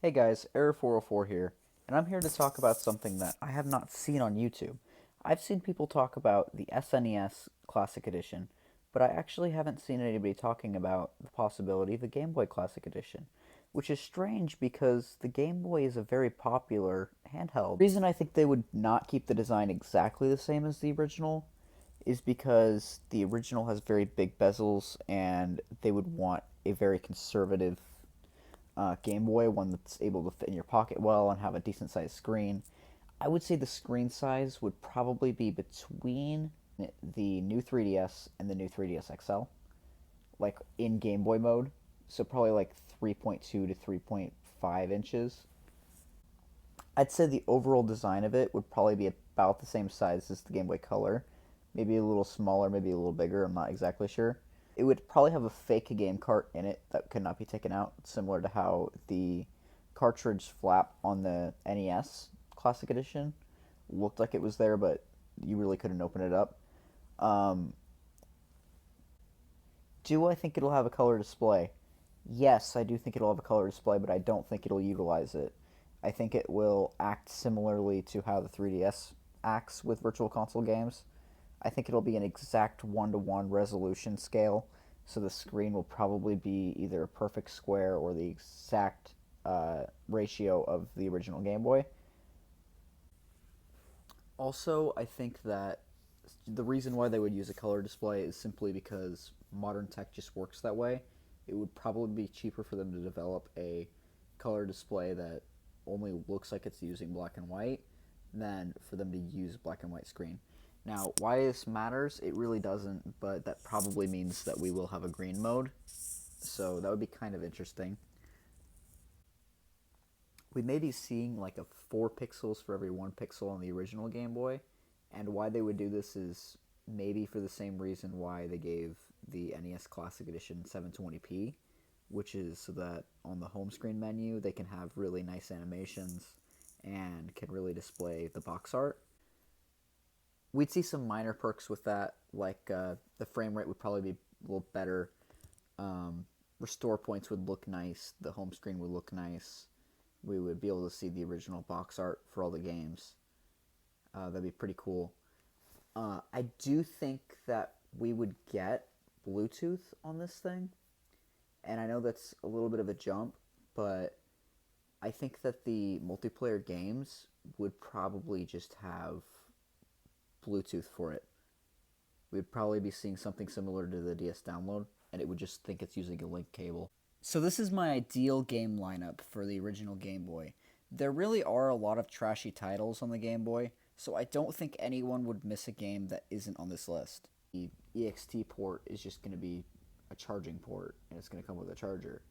Hey guys, Error404 here, and I'm here to talk about something that I have not seen on YouTube. I've seen people talk about the SNES Classic Edition, but I actually haven't seen anybody talking about the possibility of the Game Boy Classic Edition, which is strange because the Game Boy is a very popular handheld. The reason I think they would not keep the design exactly the same as the original is because the original has very big bezels and they would want a very conservative Game Boy, one that's able to fit in your pocket well and have a decent sized screen. I would say the screen size would probably be between the new 3DS and the new 3DS XL, like in Game Boy mode. So probably like 3.2 to 3.5 inches. I'd say the overall design of it would probably be about the same size as the Game Boy Color. Maybe a little smaller, maybe a little bigger, I'm not exactly sure. It would probably have a fake game cart in it that could not be taken out, similar to how the cartridge flap on the NES Classic Edition looked like it was there, but you really couldn't open it up. Um, do I think it'll have a color display? Yes, I do think it'll have a color display, but I don't think it'll utilize it. I think it will act similarly to how the 3DS acts with Virtual Console games. I think it'll be an exact 1-to-1 resolution scale, so the screen will probably be either a perfect square or the exact ratio of the original Game Boy. Also, I think that the reason why they would use a color display is simply because modern tech just works that way. It would probably be cheaper for them to develop a color display that only looks like it's using black and white than for them to use a black and white screen. Now, why this matters, it really doesn't, but that probably means that we will have a green mode, so that would be kind of interesting. We may be seeing like a 4 pixels for every 1 pixel on the original Game Boy, and why they would do this is maybe for the same reason why they gave the NES Classic Edition 720p, which is so that on the home screen menu they can have really nice animations and can really display the box art. We'd see some minor perks with that, like the frame rate would probably be a little better. Restore points would look nice. The home screen would look nice. We would be able to see the original box art for all the games. That'd be pretty cool. I do think that we would get Bluetooth on this thing, and I know that's a little bit of a jump, but I think that the multiplayer games would probably just have Bluetooth for it. We'd probably be seeing something similar to the DS download, and it would just think it's using a link cable. So this is my ideal game lineup for the original Game Boy. There really are a lot of trashy titles on the Game Boy, so I don't think anyone would miss a game that isn't on this list. The EXT port is just going to be a charging port, and it's going to come with a charger.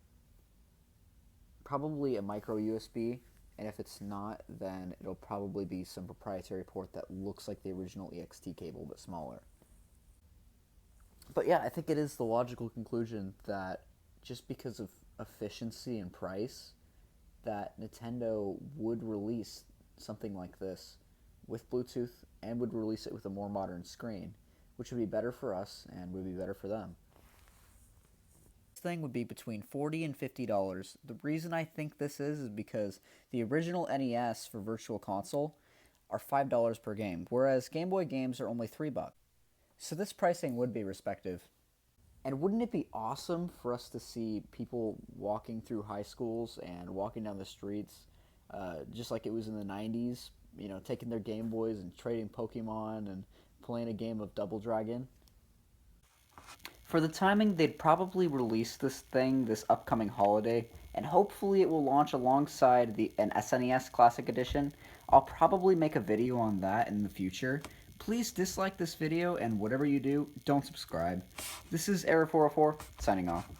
Probably a micro USB, and if it's not, then it'll probably be some proprietary port that looks like the original EXT cable but smaller. But yeah, I think it is the logical conclusion that just because of efficiency and price, that Nintendo would release something like this with Bluetooth and would release it with a more modern screen, which would be better for us and would be better for them. This thing would be between $40 and $50. The reason I think this is because the original NES for Virtual Console are $5 per game, whereas Game Boy games are only $3. So this pricing would be respective. And wouldn't it be awesome for us to see people walking through high schools and walking down the streets, just like it was in the 90s, taking their Game Boys and trading Pokemon and playing a game of Double Dragon? For the timing, they'd probably release this thing this upcoming holiday, and hopefully it will launch alongside an SNES Classic Edition. I'll probably make a video on that in the future. Please dislike this video, and whatever you do, don't subscribe. This is Error404, signing off.